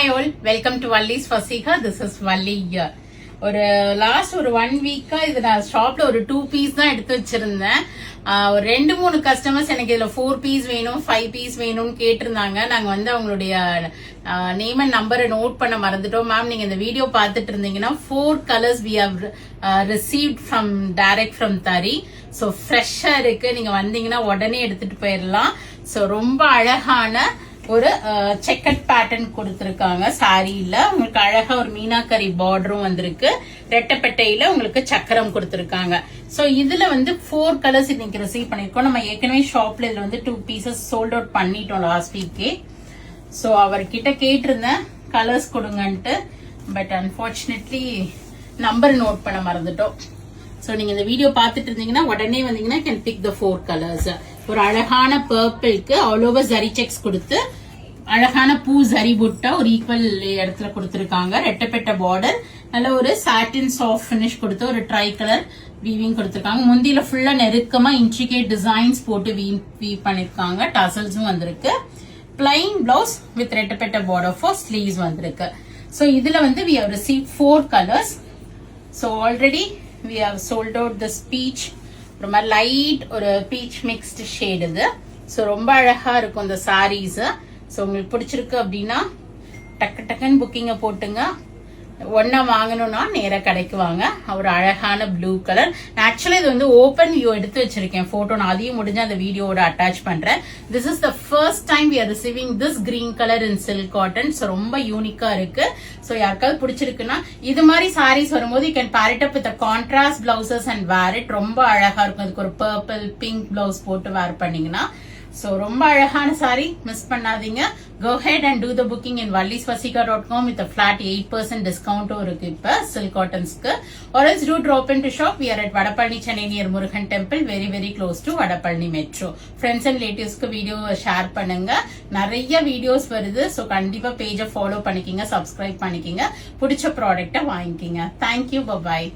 Hi all, welcome to Valli's Fasika. This is Valli here. ஒரு last ஒரு 1 வீக்கா இது நான் ஷாப்ல ஒரு 2 பீஸ் தான் எடுத்து வச்சிருந்தேன். ஒரு 2-3 கஸ்டமர்ஸ் எனக்கு இதுல 4 பீஸ் வேணும் 5 பீஸ் வேணும்னு கேட்டிருந்தாங்க. நாங்க வந்து அவங்களுடைய நேம் அண்ட் நம்பரை நோட் பண்ண மறந்துட்டோம். மேம் நீங்க இந்த வீடியோ பார்த்துட்டு இருந்தீங்கன்னா 4 colours we have received from direct from தரி. ஸோ ஃப்ரெஷ்ஷா இருக்கு, நீங்க வந்தீங்கன்னா உடனே எடுத்துட்டு போயிடலாம். ஸோ ரொம்ப அழகான ஒரு செக்கட் பேட்டர்ன் கொடுத்திருக்காங்க. சாரியில உங்களுக்கு அழகா ஒரு மீனாக்கரி பார்டரும் வந்திருக்கு. ரெட்டப்பட்டையில உங்களுக்கு சக்கரம் கொடுத்திருக்காங்க. சோ இதுல வந்து 4 கலர்ஸ் இன்னைக்கு ரிசீவ் பண்ணிருக்கோம். நம்ம ஏற்கனவே ஷாப்ல இதுல வந்து 2 பீசஸ் சோல்ட் அவுட் பண்ணிட்டோம் லாஸ்ட் வீக்கே. சோ அவர்கிட்ட கேட்டிருந்தேன் கலர்ஸ் கொடுங்கன்ட்டு, பட் அன்பார்ச்சுனேட்லி நம்பர் நோட் பண்ண மறந்துட்டோம். சோ நீங்க இந்த வீடியோ பாத்துட்டு இருந்தீங்கன்னா உடனே வந்தீங்கன்னா கேன் பிக் த 4 கலர்ஸ். ஒரு அழகான பர்பிள்க்கு ஆல் ஓவர் ஜரி செக்ஸ் கொடுத்து அழகான பூ ஜரி புட்டா ஒரு ஈக்குவல் இடத்துல கொடுத்திருக்காங்க. ரெட்டப்பட்ட பார்டர், நல்ல ஒரு சாட்டின் சாஃப்ட் பினிஷ் கொடுத்து ஒரு ட்ரை கலர் வீவிங் கொடுத்திருக்காங்க. முந்தியில ஃபுல்லா நெருக்கமா இன்ட்ரிகேட் டிசைன்ஸ் போட்டு வீவ் பண்ணிருக்காங்க. டசல்ஸும் வந்திருக்கு. பிளைன் பிளவுஸ் வித் ரெட்டப்பட்ட பார்டர் ஃபார் ஸ்லீவ்ஸ் வந்திருக்கு. சோ இதுல வந்து we have received 4 colors. So already we have sold out this peach. ரொம்ப லைட் ஒரு பீச் மிக்ஸ்டு ஷேட் இது. ஸோ ரொம்ப அழகா இருக்கும் இந்த சாரீஸ். ஸோ உங்களுக்கு பிடிச்சிருக்கு அப்படின்னா டக்கு டக்குன்னு புக்கிங்க போட்டுங்க. ஒன்னா வாங்கணும்னா நேர கடைக்கு வாங்க. ஒரு அழகான ப்ளூ கலர். ஆக்சுவலா இது வந்து ஓப்பன் வியூ எடுத்து வச்சிருக்கேன் போட்டோ. நான் அதையும் முடிஞ்சு அந்த வீடியோட அட்டாச் பண்றேன். This is the first time we are receiving this green colour in silk cotton. So ரொம்ப யூனிக்கா இருக்கு. ஸோ யாருக்காவது பிடிச்சிருக்குன்னா இது மாதிரி சாரீஸ் வரும்போது you can pair it up with contrast blouses and wear it. ரொம்ப அழகா இருக்கும். அதுக்கு ஒரு பர்பிள் பிங்க் பிளவுஸ் போட்டு வேர் பண்ணீங்கன்னா சோ ரொம்ப அழகான சாரி, மிஸ் பண்ணாதீங்க. Go ahead and do the booking in vallisfasika.com with a flat 8% discount இருக்கு இப்ப silk cottonsக்கு. Or else do drop into shop. We are at Vadapalni, Chennai near Murugan Temple, very very close to Vadapalni Metro. Friends and relatives க்கு video share பண்ணுங்க. நிறைய videos வருது. So கண்டிப்பா பேஜை follow பண்ணிக்கிங்க, subscribe பண்ணிக்கிங்க. பிடிச்ச ப்ராடக்ட்டை வாங்கிக்கிங்க. Thank you, bye bye.